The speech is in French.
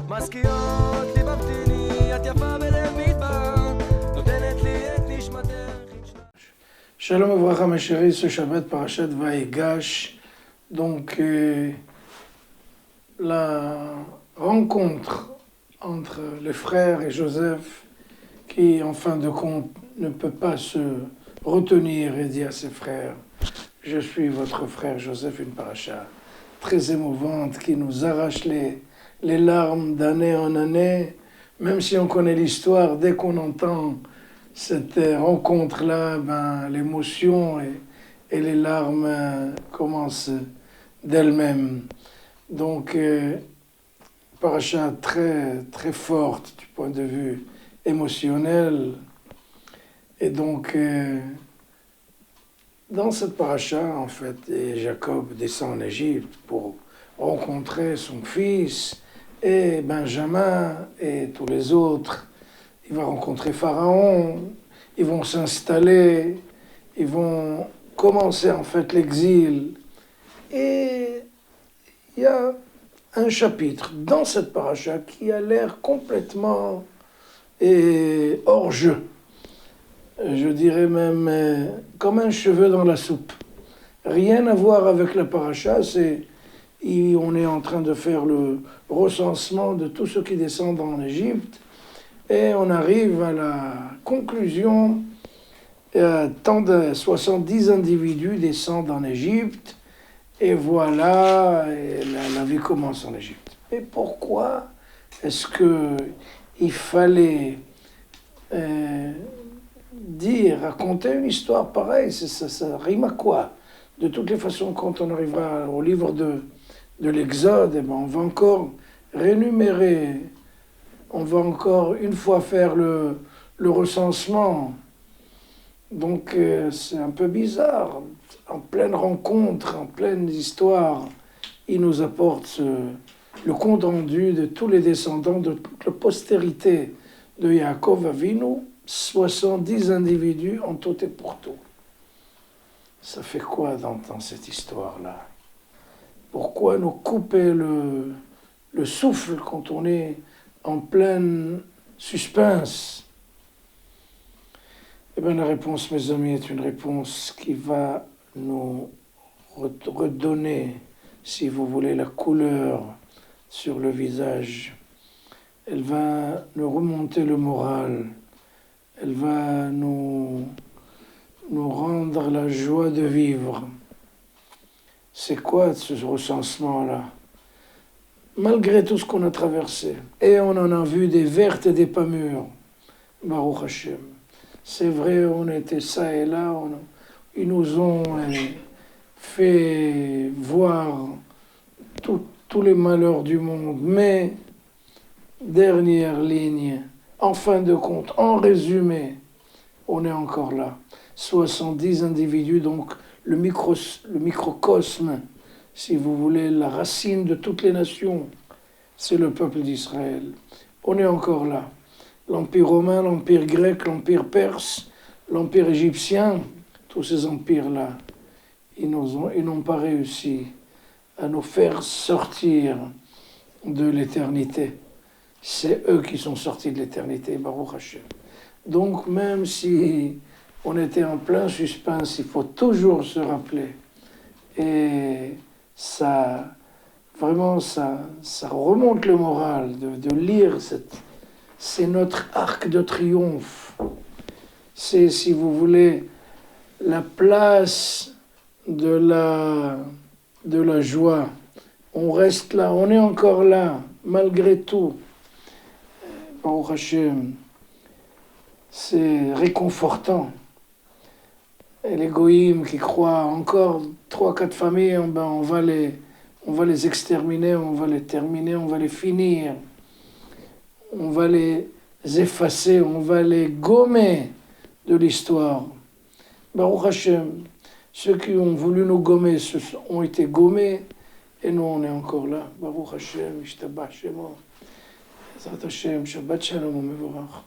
מזכירות לי מבטיני, את יפה בלב מדבר, נותנת לי את נשמתך. Shalom Avracha, mes chéris, ce Shabbat Parashat Vaïgash, donc la rencontre entre les frères et Joseph, qui en fin de compte ne peut pas se retenir et dit à ses frères, je suis votre frère Joseph, une paracha très émouvante qui nous arrache les larmes d'année en année, même si on connaît l'histoire, dès qu'on entend cette rencontre-là, l'émotion et les larmes commencent d'elles-mêmes. Donc, paracha très, très forte du point de vue émotionnel. Et donc, dans cette paracha, en fait, Jacob descend en Égypte pour rencontrer son fils et Benjamin et tous les autres. Il va rencontrer Pharaon, ils vont s'installer, ils vont commencer en fait l'exil. Et il y a un chapitre dans cette paracha qui a l'air complètement hors jeu. Je dirais même comme un cheveu dans la soupe. Rien à voir avec la paracha, on est en train de faire le recensement de tous ceux qui descendent en Égypte. Et on arrive à la conclusion, tant de 70 individus descendent en Égypte, et voilà, la vie commence en Égypte. Et pourquoi est-ce qu'il fallait raconter une histoire pareille? Ça rime à quoi? De toutes les façons, quand on arrivera au livre de l'Exode, on va encore rémunérer. On va encore une fois faire le recensement. Donc c'est un peu bizarre. En pleine rencontre, en pleine histoire, il nous apporte le compte rendu de tous les descendants, de toute la postérité de Yaakov Avinu, 70 individus en tout et pour tout. Ça fait quoi dans cette histoire-là? Pourquoi nous couper le souffle quand on est en pleine suspense? Eh bien, la réponse, mes amis, est une réponse qui va nous redonner, si vous voulez, la couleur sur le visage. Elle va nous remonter le moral. Elle va nous rendre la joie de vivre. C'est quoi ce recensement-là? Malgré tout ce qu'on a traversé, et on en a vu des vertes et des pas mûres, Baruch Hashem. C'est vrai, on était ça et là, ils nous ont fait voir tous les malheurs du monde, mais dernière ligne, en fin de compte, en résumé, on est encore là. 70 individus, donc le microcosme, si vous voulez, la racine de toutes les nations, c'est le peuple d'Israël. On est encore là. L'Empire romain, l'Empire grec, l'Empire perse, l'Empire égyptien, tous ces empires-là, ils n'ont pas réussi à nous faire sortir de l'éternité. C'est eux qui sont sortis de l'éternité, Baruch Hashem. Donc même si on était en plein suspense, il faut toujours se rappeler. Et ça remonte le moral de lire c'est notre arc de triomphe. C'est, si vous voulez, la place de la joie. On reste là, on est encore là, malgré tout. Baruch Hashem, c'est réconfortant. Et les goïms qui croient encore 3-4 familles, on va les exterminer, on va les terminer, on va les finir. On va les effacer, on va les gommer de l'histoire. Baruch Hashem, ceux qui ont voulu nous gommer ont été gommés, et nous on est encore là. Baruch Hashem, Ishtabach Shemo. Zrat Hashem, Shabbat Shalom, Mevorach.